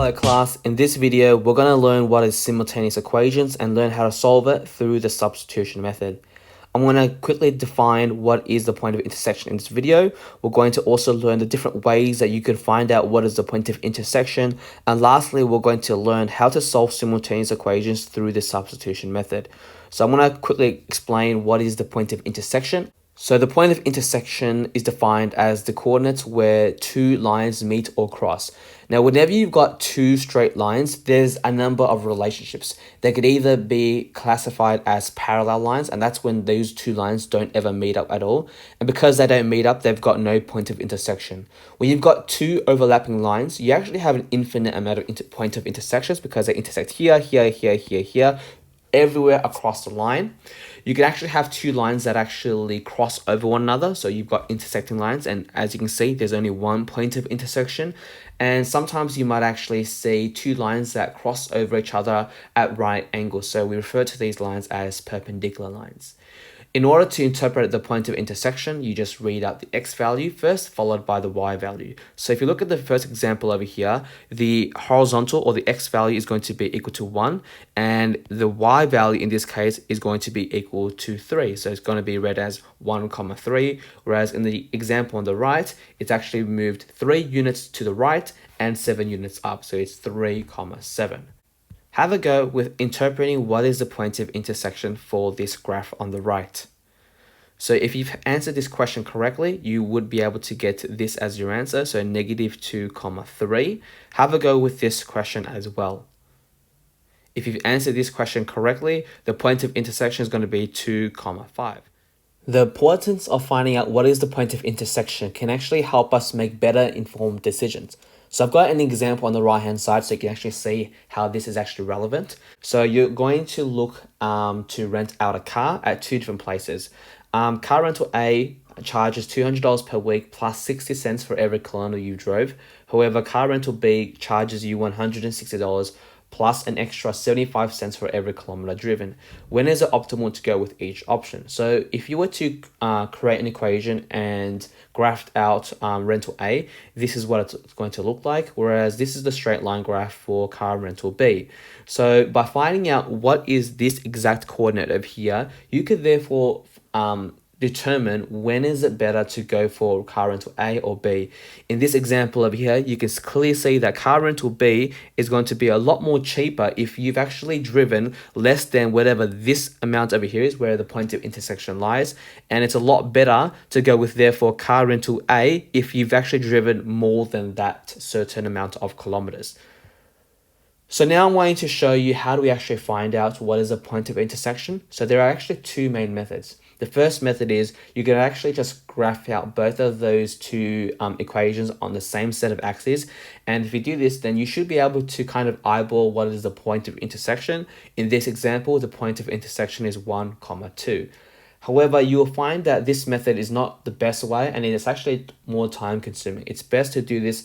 Hello class, in this video we're going to learn what is simultaneous equations and learn how to solve it through the substitution method. I'm going to quickly define what is the point of intersection in this video. We're going to also learn the different ways that you can find out what is the point of intersection, and lastly we're going to learn how to solve simultaneous equations through the substitution method. So I'm going to quickly explain what is the point of intersection. So the point of intersection is defined as the coordinates where two lines meet or cross. Now, whenever you've got two straight lines, there's a number of relationships. They could either be classified as parallel lines, and that's when those two lines don't ever meet up at all. And because they don't meet up, they've got no point of intersection. When you've got two overlapping lines, you actually have an infinite amount of point of intersections because they intersect here, here, here, here, here, everywhere across the line. You can actually have two lines that actually cross over one another. So you've got intersecting lines, and as you can see, there's only one point of intersection. And sometimes you might actually see two lines that cross over each other at right angles. So we refer to these lines as perpendicular lines. In order to interpret the point of intersection, you just read out the x value first, followed by the y value. So if you look at the first example over here, the horizontal or the x value is going to be equal to 1, and the y value in this case is going to be equal to 3. So it's going to be read as 1, 3, whereas in the example on the right, it's actually moved 3 units to the right and 7 units up. So it's 3, 7. Have a go with interpreting what is the point of intersection for this graph on the right. So if you've answered this question correctly, you would be able to get this as your answer. So -2, 3. Have a go with this question as well. If you've answered this question correctly, the point of intersection is going to be 2, 5. The importance of finding out what is the point of intersection can actually help us make better informed decisions. So I've got an example on the right hand side so you can actually see how this is actually relevant. So you're going to look to rent out a car at two different places. Car rental A charges $200 per week plus 60 cents for every kilometer you drove. However, car rental B charges you $160 plus an extra 75 cents for every kilometer driven. When is it optimal to go with each option? So if you were to create an equation and graph out rental A, this is what it's going to look like, whereas this is the straight line graph for car rental B. So by finding out what is this exact coordinate over here, you could therefore determine when is it better to go for car rental A or B. In this example over here, you can clearly see that car rental B is going to be a lot more cheaper if you've actually driven less than whatever this amount over here is, where the point of intersection lies, and it's a lot better to go with therefore car rental A if you've actually driven more than that certain amount of kilometers. So now I'm going to show you how do we actually find out what is the point of intersection. So there are actually two main methods. The first method is you can actually just graph out both of those two equations on the same set of axes. And if you do this, then you should be able to kind of eyeball what is the point of intersection. In this example, the point of intersection is 1, 2. However, you will find that this method is not the best way, and it's actually more time consuming. It's best to do this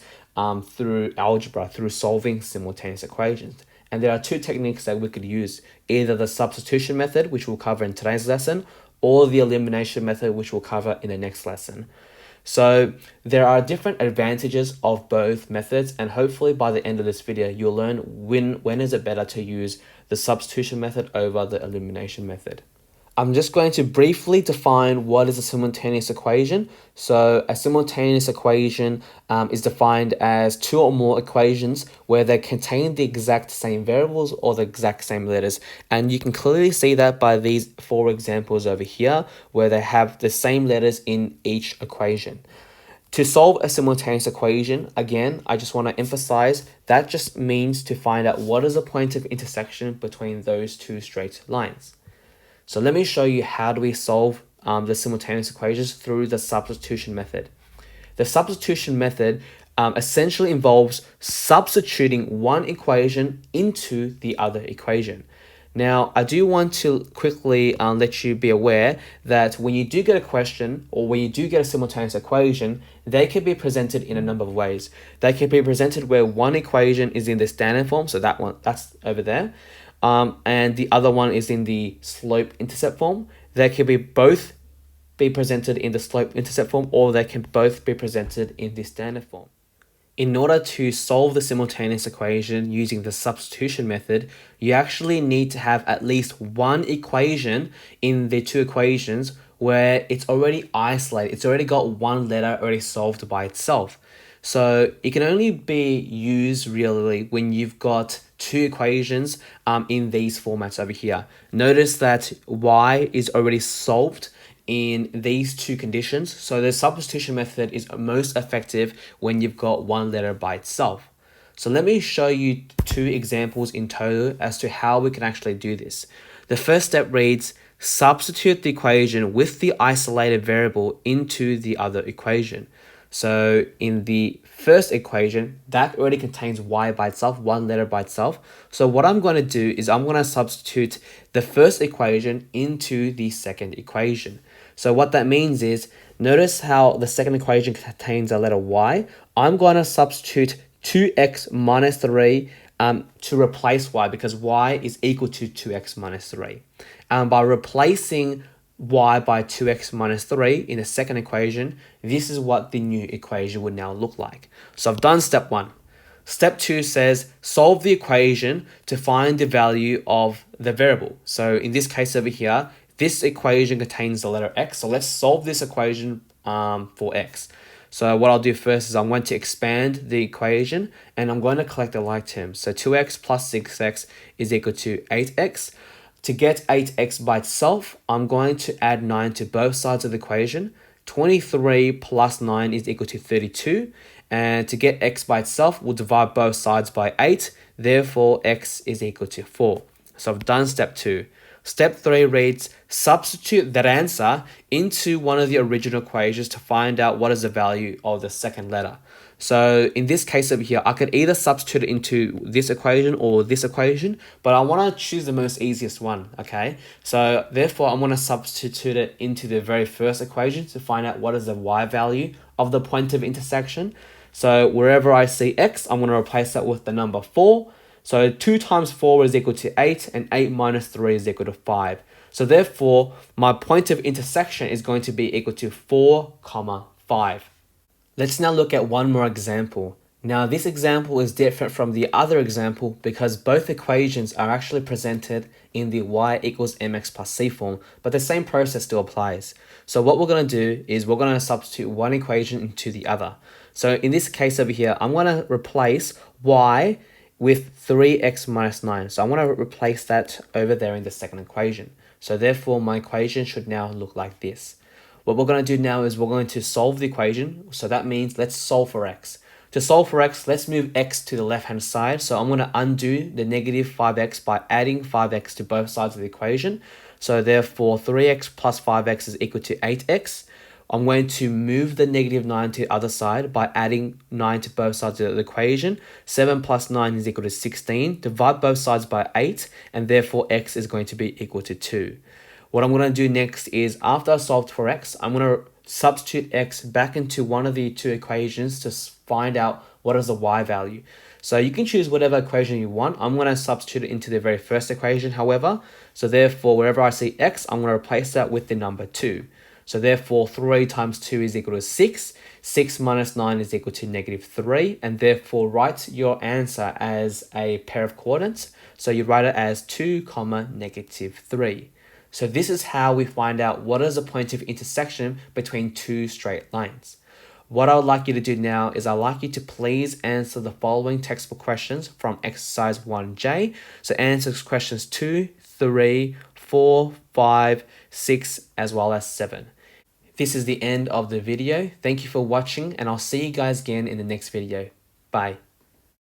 through algebra, through solving simultaneous equations. And there are two techniques that we could use, either the substitution method, which we'll cover in today's lesson, or the elimination method, which we'll cover in the next lesson. So there are different advantages of both methods, and hopefully by the end of this video, you'll learn when is it better to use the substitution method over the elimination method. I'm just going to briefly define what is a simultaneous equation. So a simultaneous equation is defined as two or more equations where they contain the exact same variables or the exact same letters. And you can clearly see that by these 4 examples over here, where they have the same letters in each equation. To solve a simultaneous equation, again, I just want to emphasize that just means to find out what is the point of intersection between those two straight lines. So let me show you how do we solve the simultaneous equations through the substitution method. The substitution method essentially involves substituting one equation into the other equation. Now, I do want to quickly let you be aware that when you do get a question or when you do get a simultaneous equation, they can be presented in a number of ways. They can be presented where one equation is in the standard form, so that's over there. And the other one is in the slope-intercept form. They can both be presented in the slope-intercept form, or they can both be presented in the standard form. In order to solve the simultaneous equation using the substitution method, you actually need to have at least one equation in the two equations where it's already isolated. It's already got one letter already solved by itself. So it can only be used really when you've got two equations in these formats over here. Notice that y is already solved in these two conditions. So the substitution method is most effective when you've got one letter by itself. So let me show you two examples in total as to how we can actually do this. The first step reads, substitute the equation with the isolated variable into the other equation. So in the first equation, that already contains y by itself, one letter by itself. So what I'm going to do is I'm going to substitute the first equation into the second equation. So what that means is, notice how the second equation contains a letter y. I'm going to substitute 2x minus 3 to replace y, because y is equal to 2x minus 3. By replacing y by 2x minus 3 in the second equation, this is what the new equation would now look like. So I've done step 1. Step 2 says solve the equation to find the value of the variable. So in this case over here, this equation contains the letter x. So let's solve this equation for x. So what I'll do first is I'm going to expand the equation and I'm going to collect the like terms. So 2x plus 6x is equal to 8x. To get 8x by itself, I'm going to add 9 to both sides of the equation. 23 plus 9 is equal to 32. And to get x by itself, we'll divide both sides by 8. Therefore, x is equal to 4. So I've done step 2. Step 3 reads, substitute that answer into one of the original equations to find out what is the value of the second letter. So in this case over here, I could either substitute it into this equation or this equation, but I want to choose the most easiest one, okay? So therefore, I'm going to substitute it into the very first equation to find out what is the y value of the point of intersection. So wherever I see x, I'm going to replace that with the number 4. So 2 times 4 is equal to 8, and 8 minus 3 is equal to 5. So therefore, my point of intersection is going to be equal to 4, 5. Let's now look at one more example. Now this example is different from the other example because both equations are actually presented in the y equals mx plus c form, but the same process still applies. So what we're going to do is we're going to substitute one equation into the other. So in this case over here, I'm going to replace y with 3x minus 9. So I want to replace that over there in the second equation. So therefore, my equation should now look like this. What we're going to do now is we're going to solve the equation. So that means let's solve for x. To solve for x, let's move x to the left-hand side. So I'm going to undo the negative 5x by adding 5x to both sides of the equation. So therefore, 3x plus 5x is equal to 8x. I'm going to move the negative 9 to the other side by adding 9 to both sides of the equation. 7 plus 9 is equal to 16. Divide both sides by 8, and therefore x is going to be equal to 2. What I'm going to do next is, after I solved for x, I'm going to substitute x back into one of the two equations to find out what is the y value. So you can choose whatever equation you want. I'm going to substitute it into the very first equation, however. So therefore, wherever I see x, I'm going to replace that with the number 2. So therefore, 3 times 2 is equal to 6. 6 minus 9 is equal to negative 3. And therefore, write your answer as a pair of coordinates. So you write it as 2, negative 3. So this is how we find out what is the point of intersection between two straight lines. What I would like you to do now is I'd like you to please answer the following textbook questions from exercise 1J. So answer questions 2, 3, 4, 5, 6, as well as 7. This is the end of the video. Thank you for watching, and I'll see you guys again in the next video. Bye.